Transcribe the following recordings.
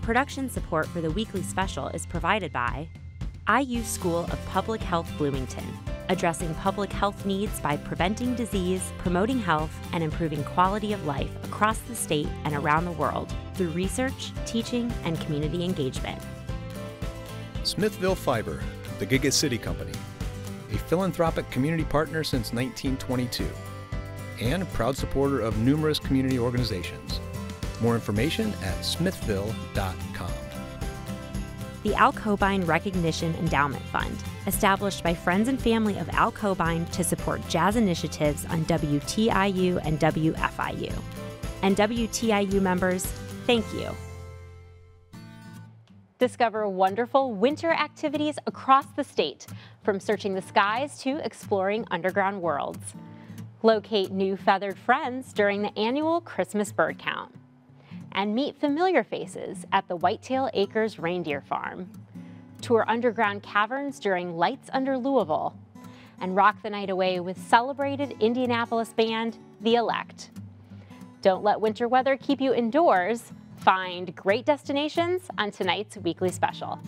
Production support for the weekly special is provided by IU School of Public Health Bloomington, addressing public health needs by preventing disease, promoting health, and improving quality of life across the state and around the world through research, teaching, and community engagement. Smithville Fiber, the Giga City Company, a philanthropic community partner since 1922, and a proud supporter of numerous community organizations. More information at smithville.com. The Al Cobine Recognition Endowment Fund, established by friends and family of Al Cobine to support jazz initiatives on WTIU and WFIU. And WTIU members, thank you. Discover wonderful winter activities across the state, from searching the skies to exploring underground worlds. Locate new feathered friends during the annual Christmas bird count. And meet familiar faces at the Whitetail Acres Reindeer Farm. Tour underground caverns during Lights Under Louisville. And rock the night away with celebrated Indianapolis band, The Elect. Don't let winter weather keep you indoors. Find great destinations on tonight's weekly special.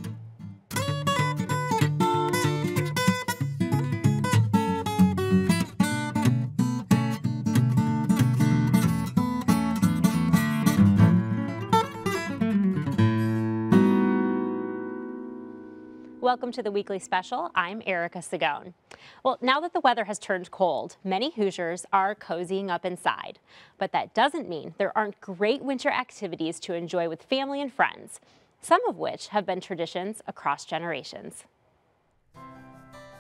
Welcome to the weekly special. I'm Erica Sagone. Well, now that the weather has turned cold, many Hoosiers are cozying up inside. But that doesn't mean there aren't great winter activities to enjoy with family and friends, some of which have been traditions across generations.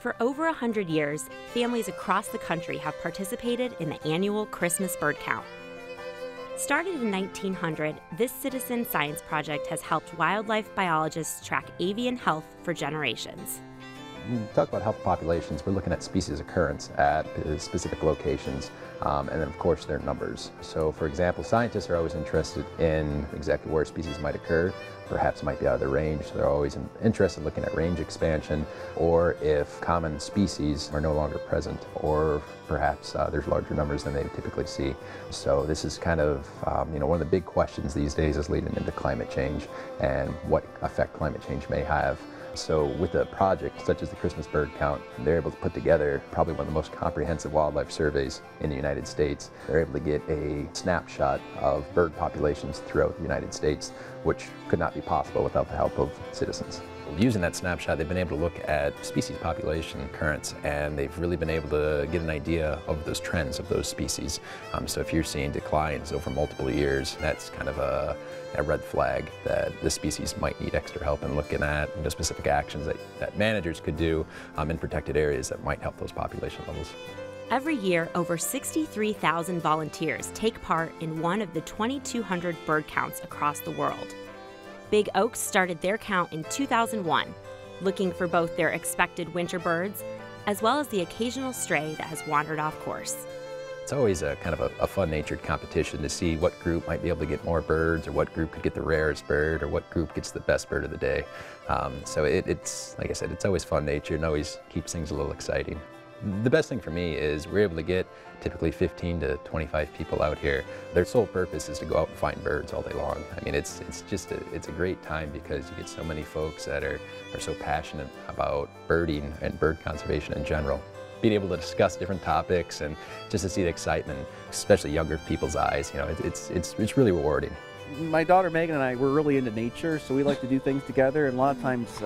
For over 100 years, families across the country have participated in the annual Christmas bird count. Started in 1900, this citizen science project has helped wildlife biologists track avian health for generations. When we talk about health populations, we're looking at species occurrence at specific locations, and then of course their numbers. So for example, scientists are always interested in exactly where species might occur, perhaps might be out of their range, so they're always interested in looking at range expansion, or if common species are no longer present, or perhaps there's larger numbers than they typically see. So this is kind of one of the big questions these days is leading into climate change and what effect climate change may have. So with a project such as the Christmas bird count, they're able to put together probably one of the most comprehensive wildlife surveys in the United States. They're able to get a snapshot of bird populations throughout the United States, which could not be possible without the help of citizens. Using that snapshot, they've been able to look at species population occurrence, and they've really been able to get an idea of those trends of those species. So if you're seeing declines over multiple years, that's kind of a red flag that the species might need extra help in looking at specific actions that managers could do in protected areas that might help those population levels. Every year, over 63,000 volunteers take part in one of the 2,200 bird counts across the world. Big Oaks started their count in 2001, looking for both their expected winter birds as well as the occasional stray that has wandered off course. It's always a kind of a fun-natured competition to see what group might be able to get more birds, or what group could get the rarest bird, or what group gets the best bird of the day. So it's, like I said, it's always fun-natured and always keeps things a little exciting. The best thing for me is we're able to get typically 15 to 25 people out here. Their sole purpose is to go out and find birds all day long. I mean, it's a great time because you get so many folks that are so passionate about birding and bird conservation in general. Being able to discuss different topics and just to see the excitement, especially younger people's eyes, it's really rewarding. My daughter Megan and I, we're really into nature, so we like to do things together, and a lot of times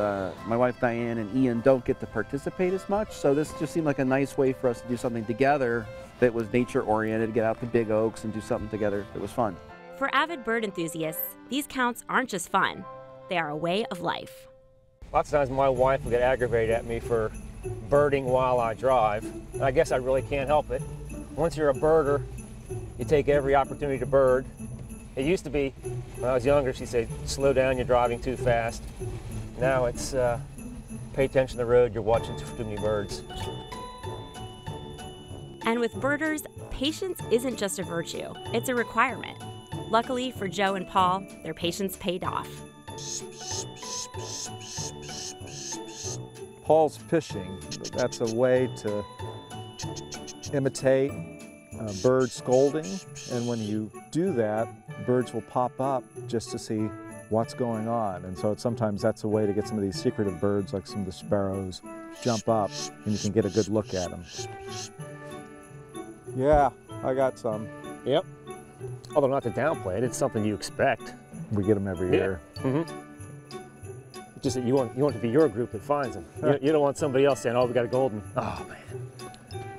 my wife Diane and Ian don't get to participate as much, so this just seemed like a nice way for us to do something together that was nature oriented, get out to Big Oaks and do something together that was fun. For avid bird enthusiasts, these counts aren't just fun, they are a way of life. Lots of times my wife will get aggravated at me for birding while I drive, and I guess I really can't help it. Once you're a birder, you take every opportunity to bird. It used to be, when I was younger, she'd say, slow down, you're driving too fast. Now it's, pay attention to the road, you're watching too many birds. And with birders, patience isn't just a virtue, it's a requirement. Luckily for Joe and Paul, their patience paid off. Paul's fishing, that's a way to imitate bird scolding, and when you do that, birds will pop up just to see what's going on. And so sometimes that's a way to get some of these secretive birds, like some of the sparrows, jump up and you can get a good look at them. Yeah, I got some. Yep. Although not to downplay it, it's something you expect. We get them every year. Just that you want it to be your group that finds them. You don't want somebody else saying, oh, we got a golden. Oh, man.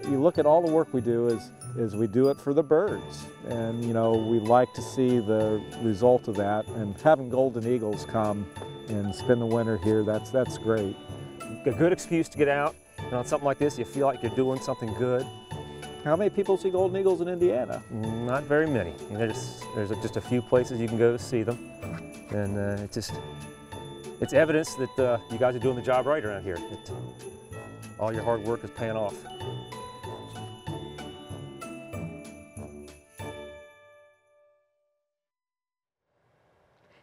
You look at all the work we do is we do it for the birds. And, you know, we like to see the result of that. And having golden eagles come and spend the winter here, that's great. A good excuse to get out. And on something like this, you feel like you're doing something good. How many people see golden eagles in Indiana? Not very many. I mean, there's just a few places you can go to see them. And it's evidence that you guys are doing the job right around here. That all your hard work is paying off.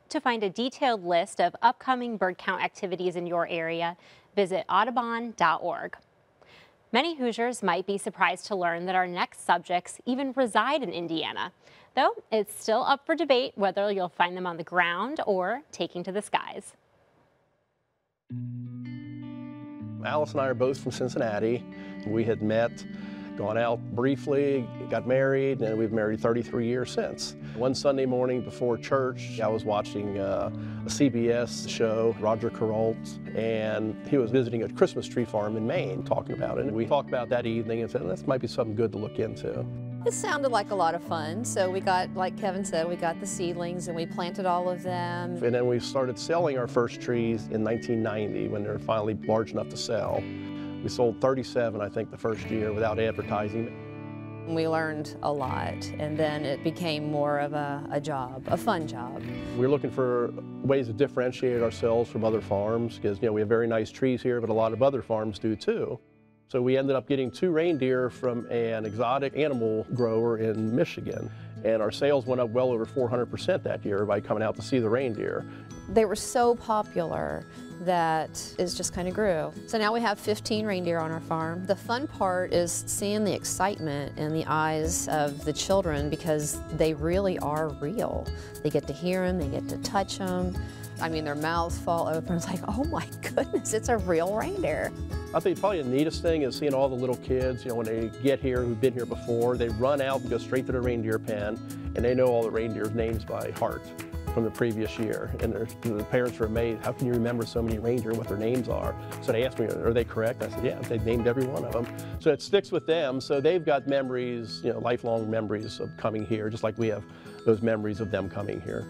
To find a detailed list of upcoming bird count activities in your area, visit audubon.org. Many Hoosiers might be surprised to learn that our next subjects even reside in Indiana, though it's still up for debate whether you'll find them on the ground or taking to the skies. Alice and I are both from Cincinnati. We had met, gone out briefly, got married, and we've married 33 years since. One Sunday morning before church, I was watching a CBS show, Roger Carrault, and he was visiting a Christmas tree farm in Maine, talking about it. And we talked about that evening and said, this might be something good to look into. It sounded like a lot of fun. So we got, like Kevin said, we got the seedlings and we planted all of them. And then we started selling our first trees in 1990 when they were finally large enough to sell. We sold 37, I think, the first year without advertising. We learned a lot, and then it became more of a job, a fun job. We're looking for ways to differentiate ourselves from other farms because, you know, we have very nice trees here, but a lot of other farms do too. So we ended up getting 2 reindeer from an exotic animal grower in Michigan. And our sales went up well over 400% that year by coming out to see the reindeer. They were so popular that it just kind of grew. So now we have 15 reindeer on our farm. The fun part is seeing the excitement in the eyes of the children because they really are real. They get to hear them, they get to touch them. I mean, their mouths fall open. It's like, oh my goodness, it's a real reindeer. I think probably the neatest thing is seeing all the little kids, you know, when they get here who've been here before, they run out and go straight to the reindeer pen, and they know all the reindeer's names by heart from the previous year. And the parents are amazed, how can you remember so many reindeer and what their names are? So they asked me, are they correct? I said, yeah, they've named every one of them. So it sticks with them, so they've got memories, you know, lifelong memories of coming here, just like we have those memories of them coming here.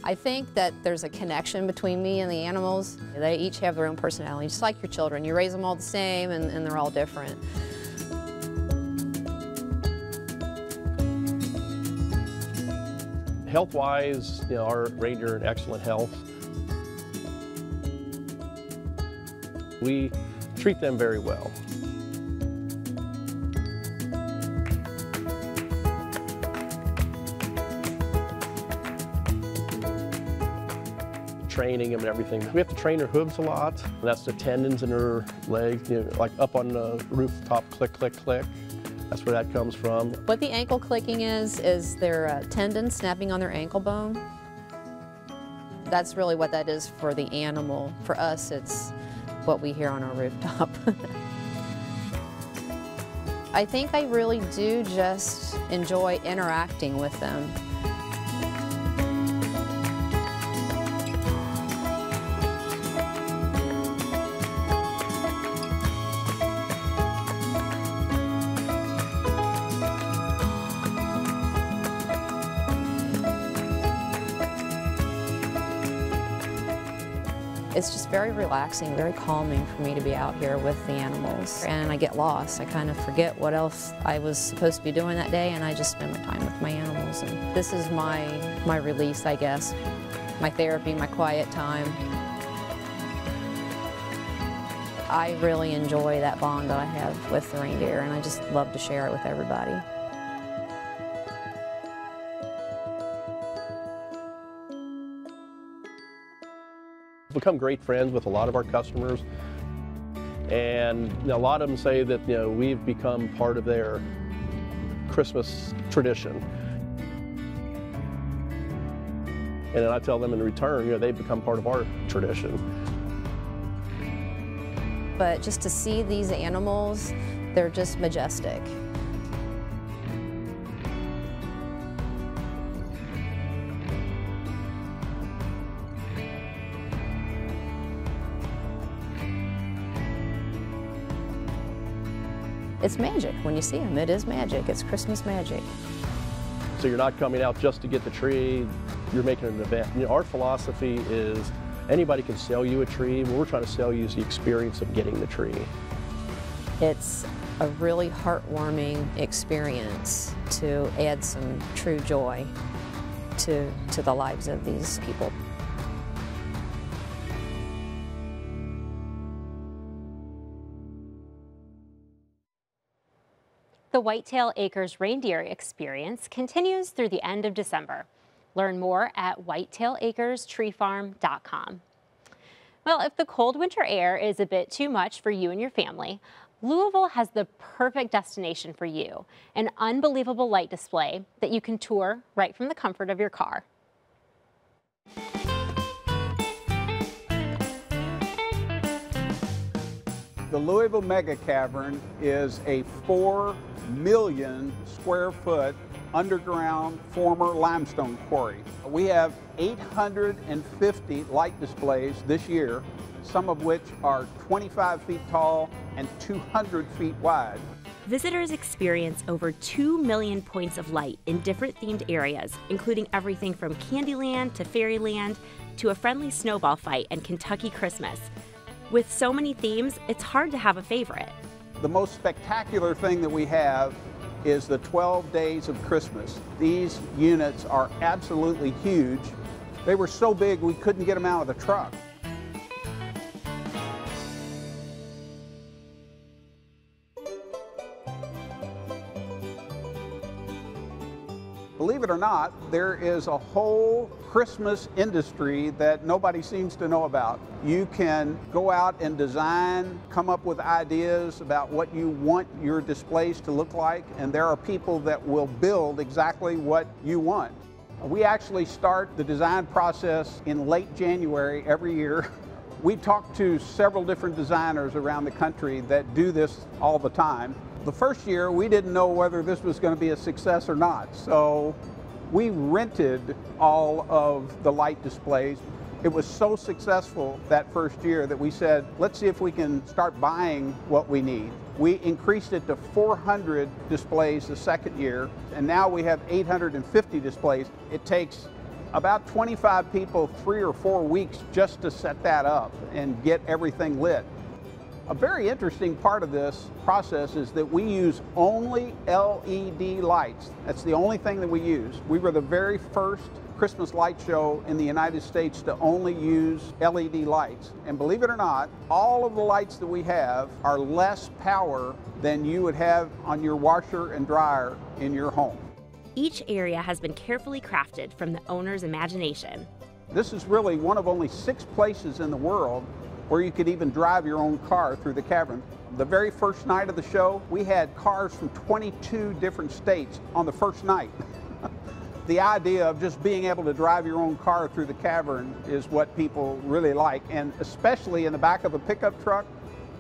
I think that there's a connection between me and the animals. They each have their own personality, just like your children. You raise them all the same and they're all different. Health-wise, you know, our reindeer are in excellent health. We treat them very well. Training them and everything. We have to train their hooves a lot. That's the tendons in their legs, you know, like up on the rooftop, click, click, click. That's where that comes from. What the ankle clicking is their tendon snapping on their ankle bone. That's really what that is for the animal. For us, it's what we hear on our rooftop. I think I really do just enjoy interacting with them. It's just very relaxing, very calming for me to be out here with the animals. And I get lost. I kind of forget what else I was supposed to be doing that day, and I just spend my time with my animals. And this is my release, I guess, my therapy, my quiet time. I really enjoy that bond that I have with the reindeer, and I just love to share it with everybody. Become great friends with a lot of our customers, and a lot of them say that, you know, we've become part of their Christmas tradition. And then I tell them in return, you know, they've become part of our tradition. But just to see these animals, they're just majestic. It's magic. When you see them, it is magic. It's Christmas magic. So you're not coming out just to get the tree, you're making an event. You know, our philosophy is anybody can sell you a tree. What we're trying to sell you is the experience of getting the tree. It's a really heartwarming experience to add some true joy to the lives of these people. The Whitetail Acres Reindeer Experience continues through the end of December. Learn more at whitetailacrestreefarm.com. Well, if the cold winter air is a bit too much for you and your family, Louisville has the perfect destination for you, an unbelievable light display that you can tour right from the comfort of your car. The Louisville Mega Cavern is a 4 million square foot underground former limestone quarry. We have 850 light displays this year, some of which are 25 feet tall and 200 feet wide. Visitors experience over 2 million points of light in different themed areas, including everything from Candyland to Fairyland to a friendly snowball fight and Kentucky Christmas. With so many themes, it's hard to have a favorite. The most spectacular thing that we have is the 12 Days of Christmas. These units are absolutely huge. They were so big we couldn't get them out of the truck. Believe it or not, there is a whole Christmas industry that nobody seems to know about. You can go out and design, come up with ideas about what you want your displays to look like, and there are people that will build exactly what you want. We actually start the design process in late January every year. We talk to several different designers around the country that do this all the time. The first year, we didn't know whether this was going to be a success or not, so we rented all of the light displays. It was so successful that first year that we said, let's see if we can start buying what we need. We increased it to 400 displays the second year, and now we have 850 displays. It takes about 25 people 3 or 4 weeks just to set that up and get everything lit. A very interesting part of this process is that we use only LED lights. That's the only thing that we use. We were the very first Christmas light show in the United States to only use LED lights. And believe it or not, all of the lights that we have are less power than you would have on your washer and dryer in your home. Each area has been carefully crafted from the owner's imagination. This is really one of only 6 places in the world where you could even drive your own car through the cavern. The very first night of the show, we had cars from 22 different states on the first night. The idea of just being able to drive your own car through the cavern is what people really like, and especially in the back of a pickup truck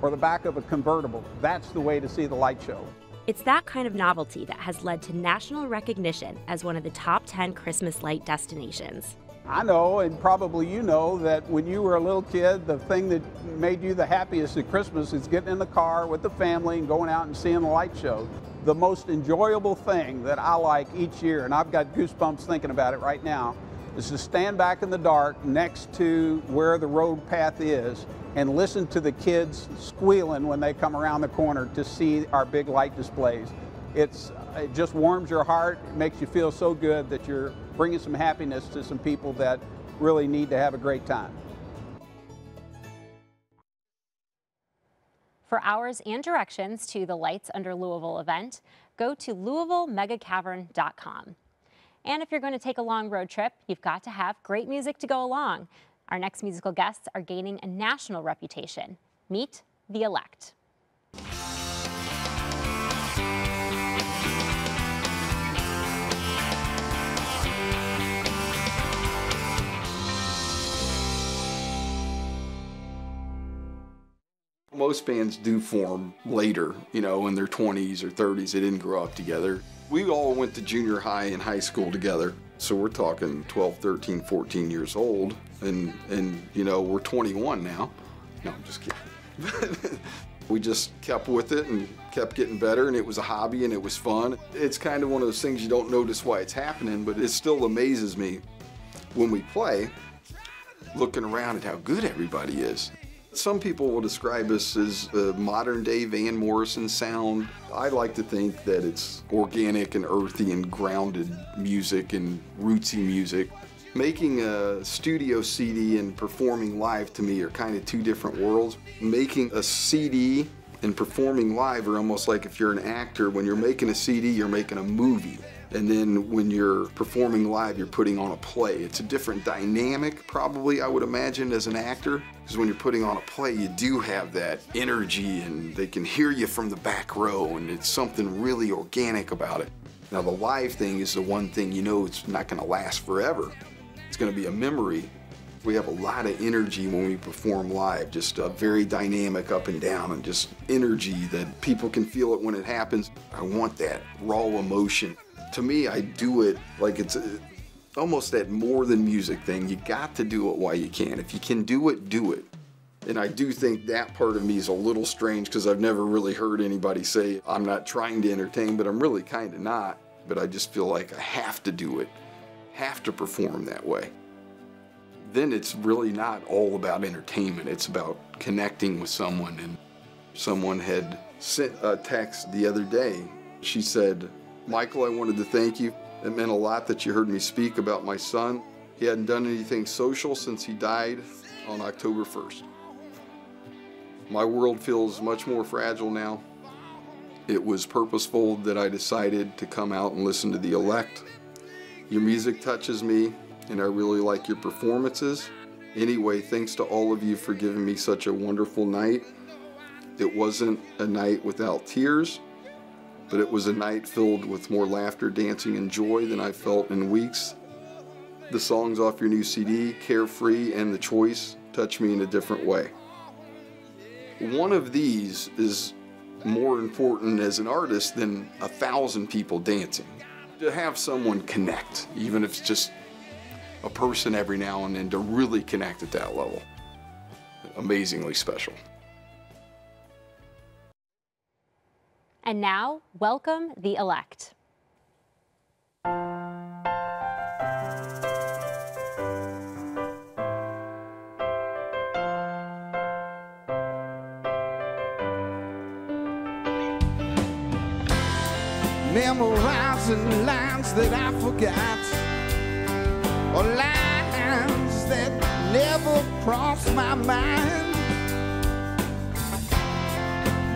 or the back of a convertible. That's the way to see the light show. It's that kind of novelty that has led to national recognition as one of the top 10 Christmas light destinations. I know, and probably you know, that when you were a little kid, the thing that made you the happiest at Christmas is getting in the car with the family and going out and seeing the light show. The most enjoyable thing that I like each year, and I've got goosebumps thinking about it right now, is to stand back in the dark next to where the road path is and listen to the kids squealing when they come around the corner to see our big light displays. It just warms your heart. It makes you feel so good that you're bringing some happiness to some people that really need to have a great time. For hours and directions to the Lights Under Louisville event, go to LouisvilleMegaCavern.com. And if you're going to take a long road trip, you've got to have great music to go along. Our next musical guests are gaining a national reputation. Meet the Elect. most bands do form later, you know, in their 20s or 30s. They didn't grow up together. We all went to junior high and high school together. So we're talking 12, 13, 14 years old. And you know, we're 21 now. No, I'm just kidding. We just kept with it and kept getting better, and it was a hobby and it was fun. It's kind of one of those things you don't notice why it's happening, but it still amazes me when we play, looking around at how good everybody is. Some people will describe us as modern day Van Morrison sound. I like to think that it's organic and earthy and grounded music and rootsy music. Making a studio CD and performing live to me are kind of two different worlds. Making a CD and performing live are almost like if you're an actor. When you're making a CD, you're making a movie. And then when you're performing live, you're putting on a play. It's a different dynamic, probably, I would imagine, as an actor. Because when you're putting on a play, you do have that energy, and they can hear you from the back row, and it's something really organic about it. Now, the live thing is the one thing you know it's not going to last forever. It's going to be a memory. We have a lot of energy when we perform live, just very dynamic up and down, and just energy that people can feel it when it happens. I want that raw emotion. To me, I do it like it's almost that more than music thing. You got to do it while you can. If you can do it, do it. And I do think that part of me is a little strange because I've never really heard anybody say, I'm not trying to entertain, but I'm really kind of not. But I just feel like I have to do it, have to perform that way. Then it's really not all about entertainment. It's about connecting with someone. And someone had sent a text the other day. She said, Michael, I wanted to thank you. It meant a lot that you heard me speak about my son. He hadn't done anything social since he died on October 1st. My world feels much more fragile now. It was purposeful that I decided to come out and listen to The Elect. Your music touches me, and I really like your performances. Anyway, thanks to all of you for giving me such a wonderful night. It wasn't a night without tears, but it was a night filled with more laughter, dancing, and joy than I felt in weeks. The songs off your new CD, Carefree and The Choice, touch me in a different way. One of these is more important as an artist than 1,000 people dancing. To have someone connect, even if it's just a person every now and then, to really connect at that level. Amazingly special. And now, welcome The Elect. Memorizing lines that I forgot, or lines that never crossed my mind,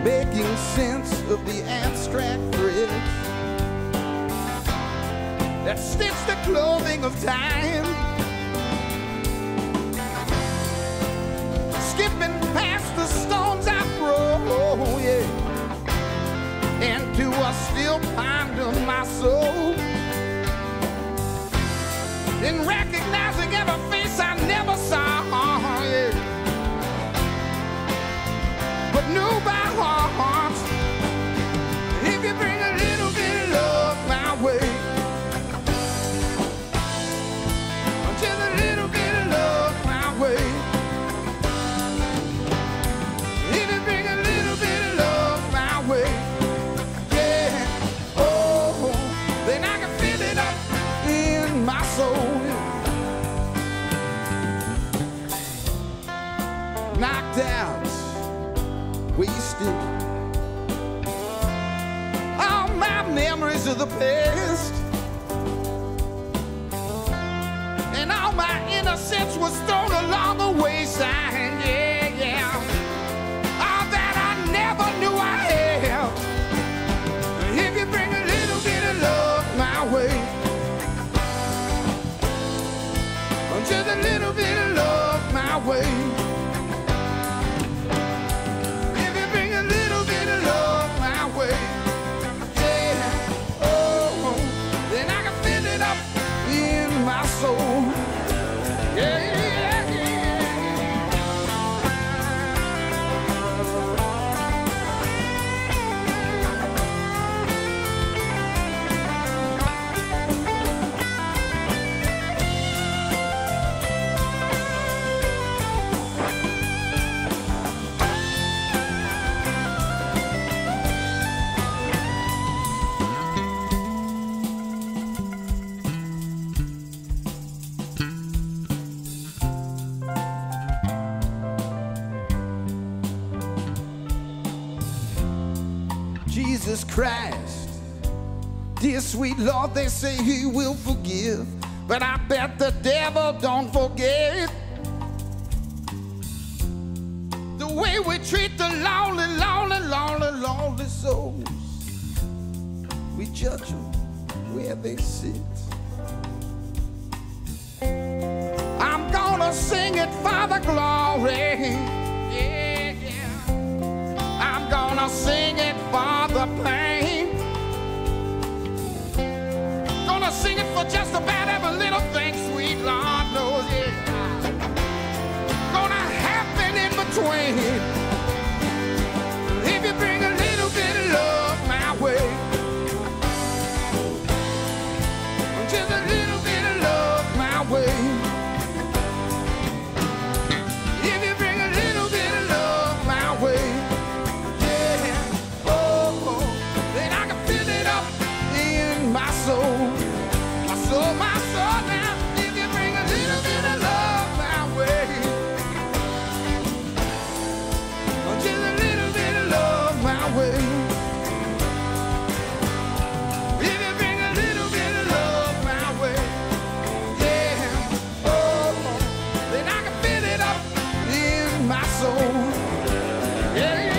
making sense of the abstract threads that stitch the clothing of time, skipping past the stones I throw, yeah, into a still pond of my soul, and recognizing every face I never saw, yeah, but knew by heart. If you bring a little bit of love my way, just a little bit of love my way, if you bring a little bit of love my way, then I can feel it up in my soul. Knocked out, wasted, all my memories of the past, and all my innocence was thrown along the wayside, yeah, yeah. All that I never knew I had. If you bring a little bit of love my way, just a little bit of love my way, if you bring a little bit of love my way, yeah, oh, then I can feel it up in my soul, yeah, yeah, yeah. Jesus Christ. Dear sweet Lord, they say he will forgive, but I bet the devil don't forget the way we treat the lonely, lonely, lonely, lonely souls. We judge them where they sit. I'm gonna sing it for the glory. Yeah, yeah. I'm gonna sing it for the pain. Gonna sing it for just about every little thing, sweet Lord knows, yeah. Gonna happen in between. If you bring a little bit of love my way, just a little bit of love my way. If you bring a little bit of love my way, yeah, oh, then I can fill it up in my soul. My soul now, if you bring a little bit of love my way, just a little bit of love my way. If you bring a little bit of love my way, yeah, oh, then I can fill it up in my soul. Yeah, yeah.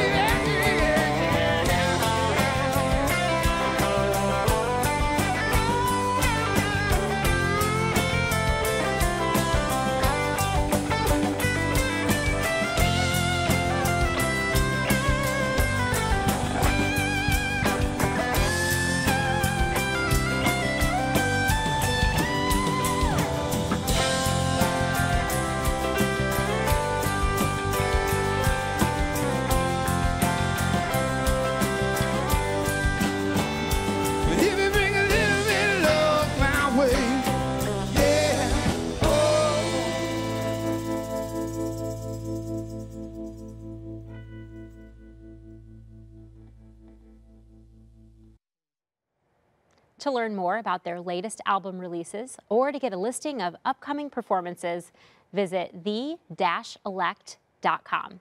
To learn more about their latest album releases or to get a listing of upcoming performances, visit the-elect.com.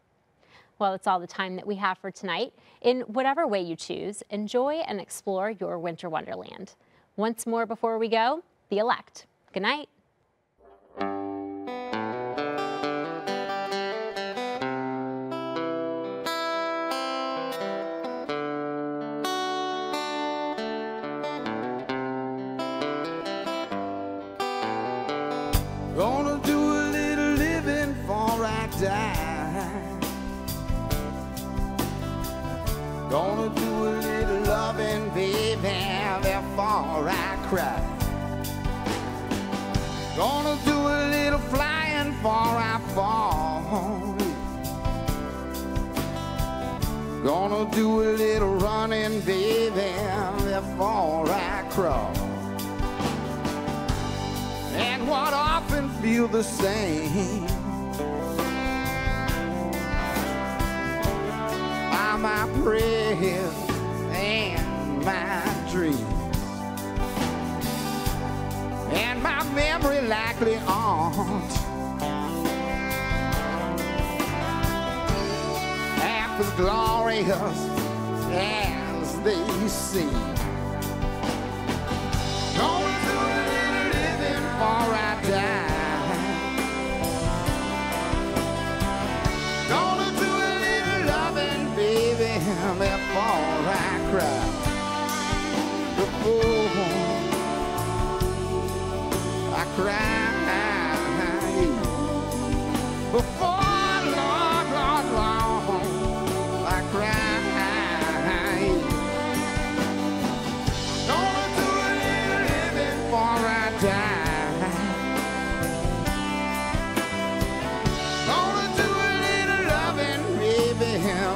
Well, that's all the time that we have for tonight. In whatever way you choose, enjoy and explore your winter wonderland. Once more before we go, The Elect. Good night. Gonna do a little living before I die. Gonna do a little loving, baby, before I cry. Gonna do a little flying before I fall. Gonna do a little running, baby, before I crawl. And what often feel the same are my prayers and my dreams, and my memory likely aren't half as glorious as they seem. Before I die, gonna do a little loving, baby, before I cry. Before I cry, before long, long, long, I cry. Gonna do a little living before I die.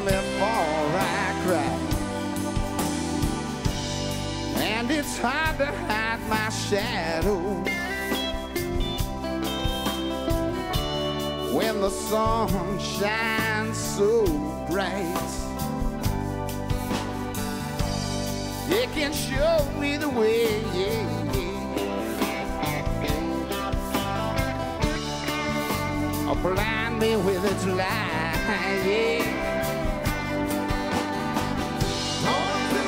Before I cry, and it's hard to hide my shadow when the sun shines so bright. It can show me the way, or blind me with its light, yeah. Gonna do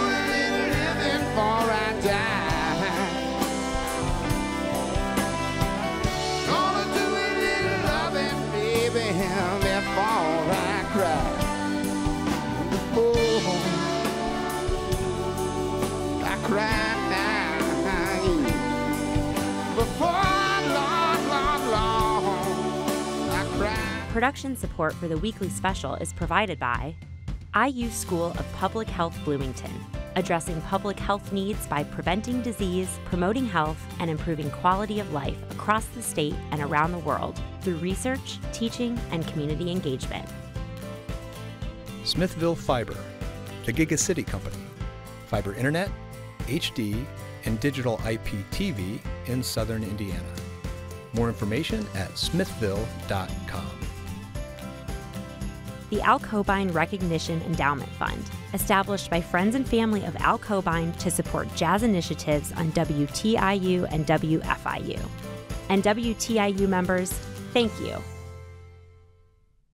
ride. Production support for the weekly special is provided by IU School of Public Health Bloomington, addressing public health needs by preventing disease, promoting health, and improving quality of life across the state and around the world through research, teaching, and community engagement. Smithville Fiber, the Gigacity Company, fiber internet, HD, and digital IPTV in southern Indiana. More information at smithville.com. The Al Cobine Recognition Endowment Fund, established by friends and family of Al Cobine to support jazz initiatives on WTIU and WFIU. And WTIU members, thank you.